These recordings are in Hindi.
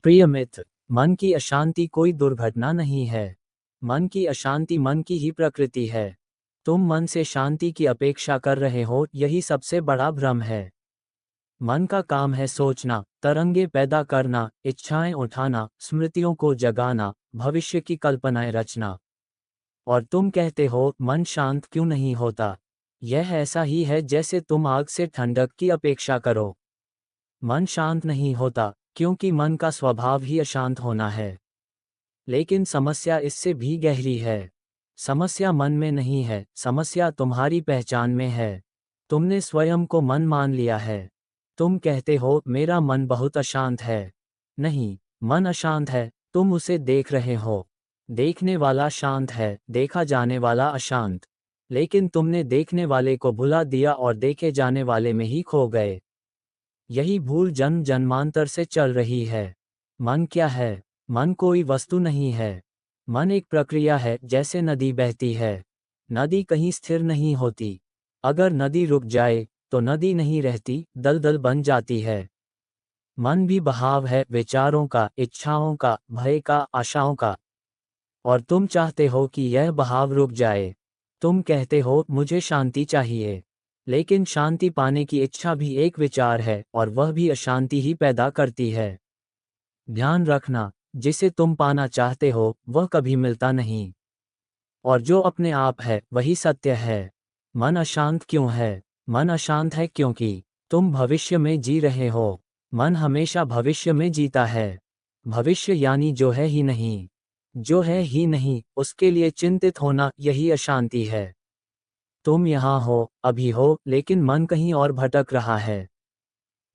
प्रिय मित्र, मन की अशांति कोई दुर्घटना नहीं है। मन की अशांति मन की ही प्रकृति है। तुम मन से शांति की अपेक्षा कर रहे हो, यही सबसे बड़ा भ्रम है। मन का काम है सोचना, तरंगे पैदा करना, इच्छाएं उठाना, स्मृतियों को जगाना, भविष्य की कल्पनाएं रचना। और तुम कहते हो मन शांत क्यों नहीं होता। यह ऐसा ही है जैसे तुम आग से ठंडक की अपेक्षा करो। मन शांत नहीं होता क्योंकि मन का स्वभाव ही अशांत होना है। लेकिन समस्या इससे भी गहरी है। समस्या मन में नहीं है, समस्या तुम्हारी पहचान में है। तुमने स्वयं को मन मान लिया है। तुम कहते हो मेरा मन बहुत अशांत है। नहीं, मन अशांत है, तुम उसे देख रहे हो। देखने वाला शांत है, देखा जाने वाला अशांत। लेकिन तुमने देखने वाले को भुला दिया और देखे जाने वाले में ही खो गए। यही भूल जन्म जन्मांतर से चल रही है। मन क्या है? मन कोई वस्तु नहीं है। मन एक प्रक्रिया है, जैसे नदी बहती है। नदी कहीं स्थिर नहीं होती। अगर नदी रुक जाए तो नदी नहीं रहती, दलदल बन जाती है। मन भी बहाव है, विचारों का, इच्छाओं का, भय का, आशाओं का। और तुम चाहते हो कि यह बहाव रुक जाए। तुम कहते हो मुझे शांति चाहिए। लेकिन शांति पाने की इच्छा भी एक विचार है, और वह भी अशांति ही पैदा करती है। ध्यान रखना, जिसे तुम पाना चाहते हो वह कभी मिलता नहीं। और जो अपने आप है वही सत्य है। मन अशांत क्यों है? मन अशांत है क्योंकि तुम भविष्य में जी रहे हो। मन हमेशा भविष्य में जीता है। भविष्य यानी जो है ही नहीं। जो है ही नहीं, उसके लिए चिंतित होना, यही अशांति है। तुम यहाँ हो, अभी हो, लेकिन मन कहीं और भटक रहा है।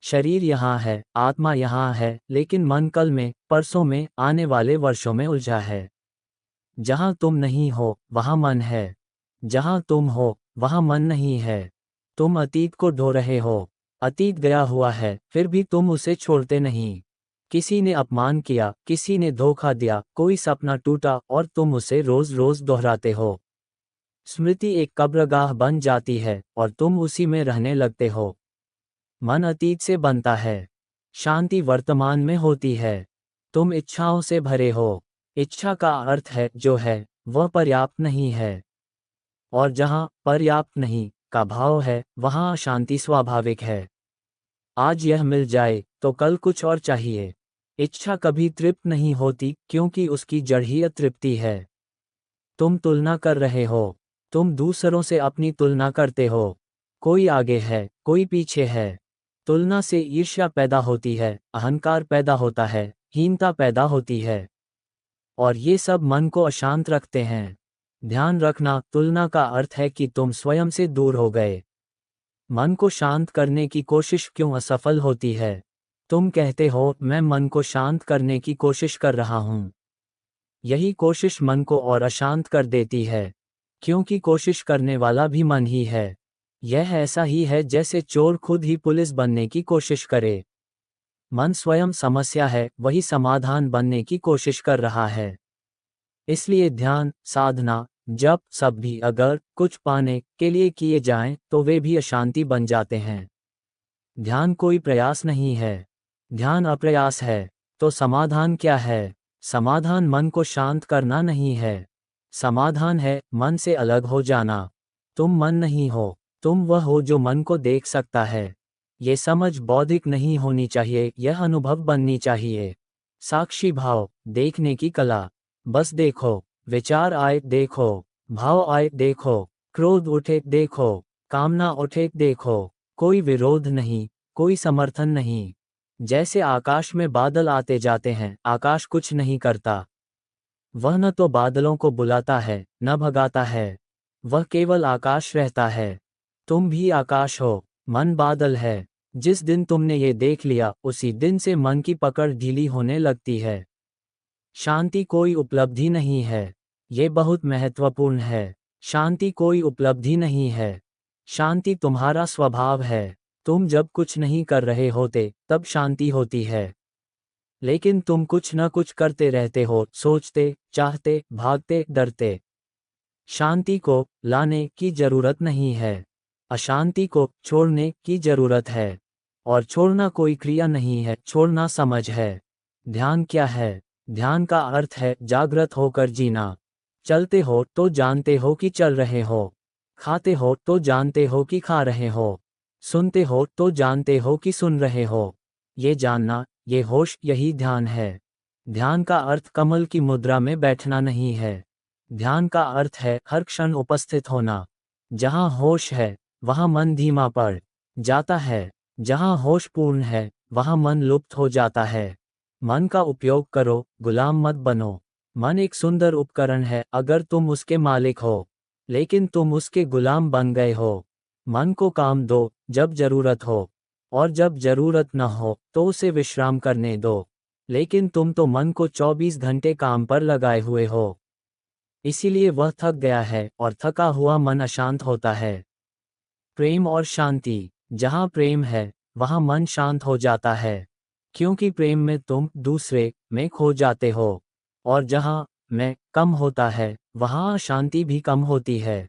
शरीर यहाँ है, आत्मा यहाँ है, लेकिन मन कल में, परसों में, आने वाले वर्षों में उलझा है। जहाँ तुम नहीं हो वहाँ मन है। जहाँ तुम हो वहाँ मन नहीं है। तुम अतीत को ढो रहे हो। अतीत गया हुआ है, फिर भी तुम उसे छोड़ते नहीं। किसी ने अपमान किया, किसी ने धोखा दिया, कोई सपना टूटा और तुम उसे रोज रोज दोहराते हो। स्मृति एक कब्रगाह बन जाती है और तुम उसी में रहने लगते हो। मन अतीत से बनता है। शांति वर्तमान में होती है। तुम इच्छाओं से भरे हो। इच्छा का अर्थ है जो है वह पर्याप्त नहीं है। और जहाँ पर्याप्त नहीं का भाव है वहाँ अशांति स्वाभाविक है। आज यह मिल जाए तो कल कुछ और चाहिए। इच्छा कभी तृप्त नहीं होती क्योंकि उसकी जड़ ही अतृप्ति है। तुम तुलना कर रहे हो। तुम दूसरों से अपनी तुलना करते हो। कोई आगे है, कोई पीछे है। तुलना से ईर्ष्या पैदा होती है, अहंकार पैदा होता है, हीनता पैदा होती है। और ये सब मन को अशांत रखते हैं। ध्यान रखना, तुलना का अर्थ है कि तुम स्वयं से दूर हो गए। मन को शांत करने की कोशिश क्यों असफल होती है? तुम कहते हो मैं मन को शांत करने की कोशिश कर रहा हूँ। यही कोशिश मन को और अशांत कर देती है। क्योंकि कोशिश करने वाला भी मन ही है। यह ऐसा ही है जैसे चोर खुद ही पुलिस बनने की कोशिश करे। मन स्वयं समस्या है, वही समाधान बनने की कोशिश कर रहा है। इसलिए ध्यान, साधना, जप सब भी अगर कुछ पाने के लिए किए जाएं तो वे भी अशांति बन जाते हैं। ध्यान कोई प्रयास नहीं है। ध्यान अप्रयास है। तो समाधान क्या है? समाधान मन को शांत करना नहीं है। समाधान है मन से अलग हो जाना। तुम मन नहीं हो, तुम वह हो जो मन को देख सकता है। ये समझ बौद्धिक नहीं होनी चाहिए, यह अनुभव बननी चाहिए। साक्षी भाव, देखने की कला। बस देखो, विचार आए देखो, भाव आए देखो, क्रोध उठे देखो, कामना उठे देखो। कोई विरोध नहीं, कोई समर्थन नहीं। जैसे आकाश में बादल आते जाते हैं, आकाश कुछ नहीं करता। वह न तो बादलों को बुलाता है, न भगाता है। वह केवल आकाश रहता है। तुम भी आकाश हो, मन बादल है। जिस दिन तुमने ये देख लिया, उसी दिन से मन की पकड़ ढीली होने लगती है। शांति कोई उपलब्धि नहीं है। ये बहुत महत्वपूर्ण है। शांति कोई उपलब्धि नहीं है। शांति तुम्हारा स्वभाव है। तुम जब कुछ नहीं कर रहे होते, तब शांति होती है। लेकिन तुम कुछ न कुछ करते रहते हो, सोचते, चाहते, भागते, डरते। शांति को लाने की जरूरत नहीं है। अशांति को छोड़ने की जरूरत है। और छोड़ना कोई क्रिया नहीं है, छोड़ना समझ है। ध्यान क्या है? ध्यान का अर्थ है जागृत होकर जीना। चलते हो तो जानते हो कि चल रहे हो। खाते हो तो जानते हो कि खा रहे हो। सुनते हो तो जानते हो कि सुन रहे हो। ये जानना, ये होश, यही ध्यान है। ध्यान का अर्थ कमल की मुद्रा में बैठना नहीं है। ध्यान का अर्थ है हर क्षण उपस्थित होना। जहाँ होश है, वहाँ मन धीमा पड़ जाता है। जहाँ होश पूर्ण है, वहाँ मन लुप्त हो जाता है। मन का उपयोग करो, गुलाम मत बनो। मन एक सुंदर उपकरण है अगर तुम उसके मालिक हो। लेकिन तुम उसके गुलाम बन गए हो। मन को काम दो जब जरूरत हो, और जब जरूरत न हो तो उसे विश्राम करने दो। लेकिन तुम तो मन को 24 घंटे काम पर लगाए हुए हो। इसीलिए वह थक गया है, और थका हुआ मन अशांत होता है। प्रेम और शांति। जहाँ प्रेम है, वहाँ मन शांत हो जाता है। क्योंकि प्रेम में तुम दूसरे में खो जाते हो। और जहाँ मैं कम होता है, वहाँ शांति भी कम होती है।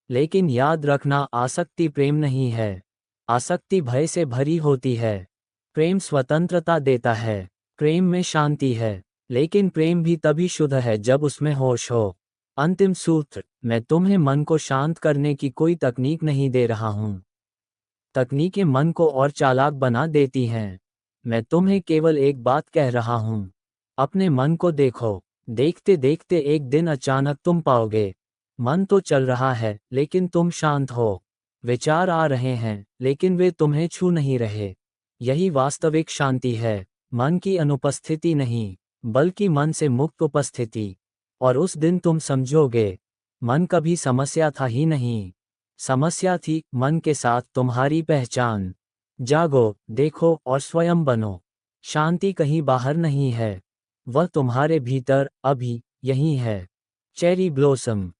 लेकिन याद रखना, आसक्ति प्रेम नहीं है। आसक्ति भय से भरी होती है। प्रेम स्वतंत्रता देता है। प्रेम में शांति है। लेकिन प्रेम भी तभी शुद्ध है जब उसमें होश हो। अंतिम सूत्र, मैं तुम्हें मन को शांत करने की कोई तकनीक नहीं दे रहा हूँ। तकनीकें मन को और चालाक बना देती हैं। मैं तुम्हें केवल एक बात कह रहा हूँ। अपने मन को देखो। देखते देखते एक दिन अचानक तुम पाओगे, मन तो चल रहा है लेकिन तुम शांत हो। विचार आ रहे हैं लेकिन वे तुम्हें छू नहीं रहे। यही वास्तविक शांति है। मन की अनुपस्थिति नहीं, बल्कि मन से मुक्त उपस्थिति। और उस दिन तुम समझोगे, मन कभी समस्या था ही नहीं। समस्या थी मन के साथ तुम्हारी पहचान। जागो, देखो और स्वयं बनो। शांति कहीं बाहर नहीं है, वह तुम्हारे भीतर अभी यहीं है। Cherry blossom.